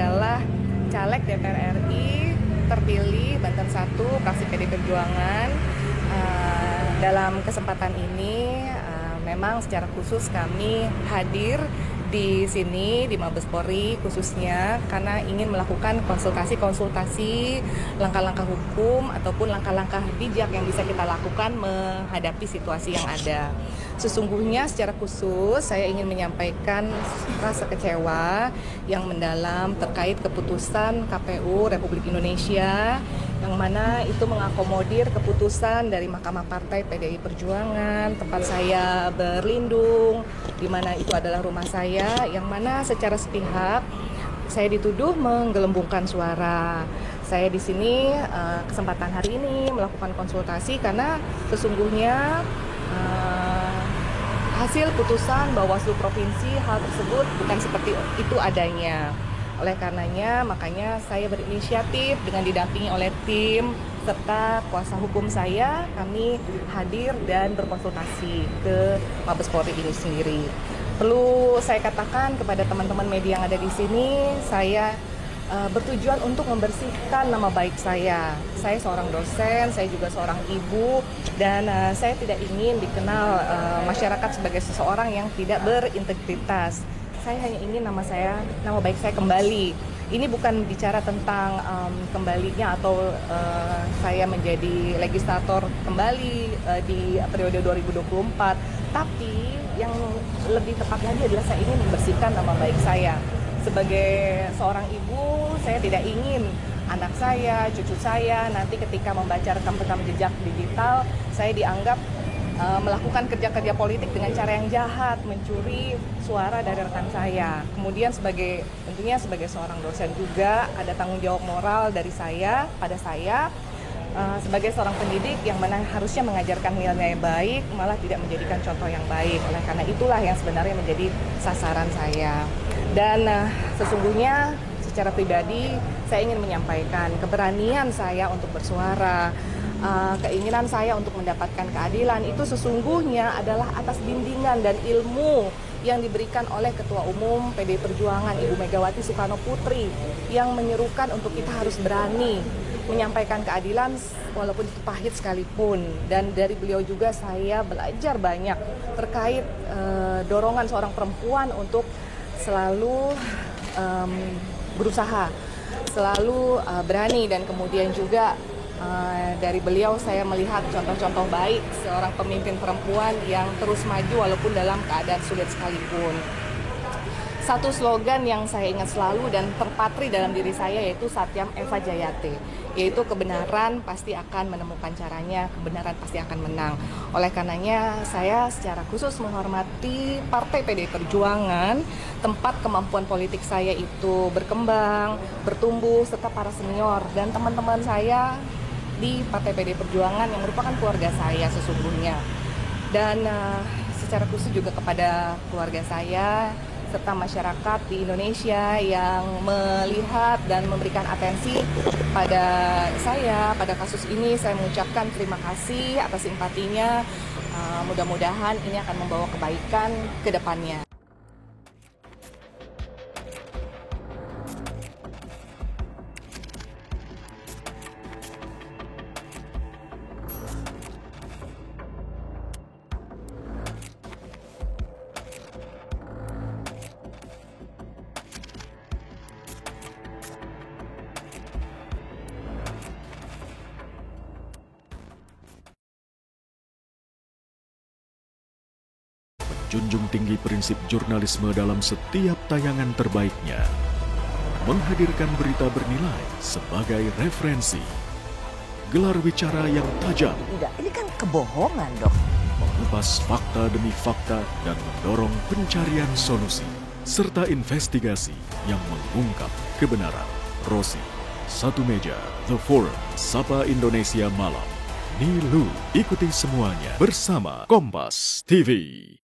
adalah caleg DPR RI terpilih Banten 1, fraksi PD Perjuangan. Dalam kesempatan ini memang secara khusus kami hadir di sini di Mabes Polri khususnya karena ingin melakukan konsultasi langkah-langkah hukum ataupun langkah-langkah bijak yang bisa kita lakukan menghadapi situasi yang ada. Sesungguhnya secara khusus saya ingin menyampaikan rasa kecewa yang mendalam terkait keputusan KPU Republik Indonesia yang mana itu mengakomodir keputusan dari Mahkamah Partai PDI Perjuangan, tempat saya berlindung, di mana itu adalah rumah saya, yang mana secara sepihak saya dituduh menggelembungkan suara. Saya di sini kesempatan hari ini melakukan konsultasi karena sesungguhnya hasil putusan Bawaslu Provinsi hal tersebut bukan seperti itu adanya. Oleh karenanya, makanya saya berinisiatif dengan didampingi oleh tim serta kuasa hukum saya, kami hadir dan berkonsultasi ke Mabes Polri ini sendiri. Perlu saya katakan kepada teman-teman media yang ada di sini, saya bertujuan untuk membersihkan nama baik saya. Saya seorang dosen, saya juga seorang ibu, dan saya tidak ingin dikenal masyarakat sebagai seseorang yang tidak berintegritas. Saya hanya ingin nama baik saya kembali. Ini bukan bicara tentang kembalinya atau saya menjadi legislator kembali di periode 2024, tapi yang lebih tepat lagi adalah saya ingin membersihkan nama baik saya. Sebagai seorang ibu, saya tidak ingin anak saya, cucu saya nanti ketika membaca rekam-rekam jejak digital, saya dianggap melakukan kerja-kerja politik dengan cara yang jahat, mencuri suara dari rekan saya. Kemudian tentunya sebagai seorang dosen juga ada tanggung jawab moral dari saya pada saya sebagai seorang pendidik yang mana harusnya mengajarkan nilai baik, malah tidak menjadikan contoh yang baik. Oleh karena itulah yang sebenarnya menjadi sasaran saya. Dan sesungguhnya secara pribadi saya ingin menyampaikan keberanian saya untuk bersuara, keinginan saya untuk mendapatkan keadilan itu sesungguhnya adalah atas bimbingan dan ilmu yang diberikan oleh Ketua Umum PDI Perjuangan Ibu Megawati Soekarno Putri yang menyerukan untuk kita harus berani menyampaikan keadilan walaupun itu pahit sekalipun. Dan dari beliau juga saya belajar banyak terkait dorongan seorang perempuan untuk selalu berusaha, selalu berani, dan kemudian juga dari beliau saya melihat contoh-contoh baik seorang pemimpin perempuan yang terus maju walaupun dalam keadaan sulit sekalipun. Satu slogan yang saya ingat selalu dan terpatri dalam diri saya yaitu Satyam Eva Jayate, yaitu kebenaran pasti akan menemukan caranya, kebenaran pasti akan menang. Oleh karenanya saya secara khusus menghormati Partai PDI Perjuangan, tempat kemampuan politik saya itu berkembang, bertumbuh, serta para senior dan teman-teman saya di Partai PDI Perjuangan yang merupakan keluarga saya sesungguhnya. Dan secara khusus juga kepada keluarga saya serta masyarakat di Indonesia yang melihat dan memberikan atensi pada saya, pada kasus ini, saya mengucapkan terima kasih atas simpatinya. Mudah-mudahan ini akan membawa kebaikan ke depannya. Junjung tinggi prinsip jurnalisme dalam setiap tayangan terbaiknya. Menghadirkan berita bernilai sebagai referensi. Gelar bicara yang tajam. Tidak, ini kan kebohongan, Dok. Mengupas fakta demi fakta dan mendorong pencarian solusi. Serta investigasi yang mengungkap kebenaran. Rosi, Satu Meja, The Forum, Sapa Indonesia Malam. Nilu, ikuti semuanya bersama Kompas TV.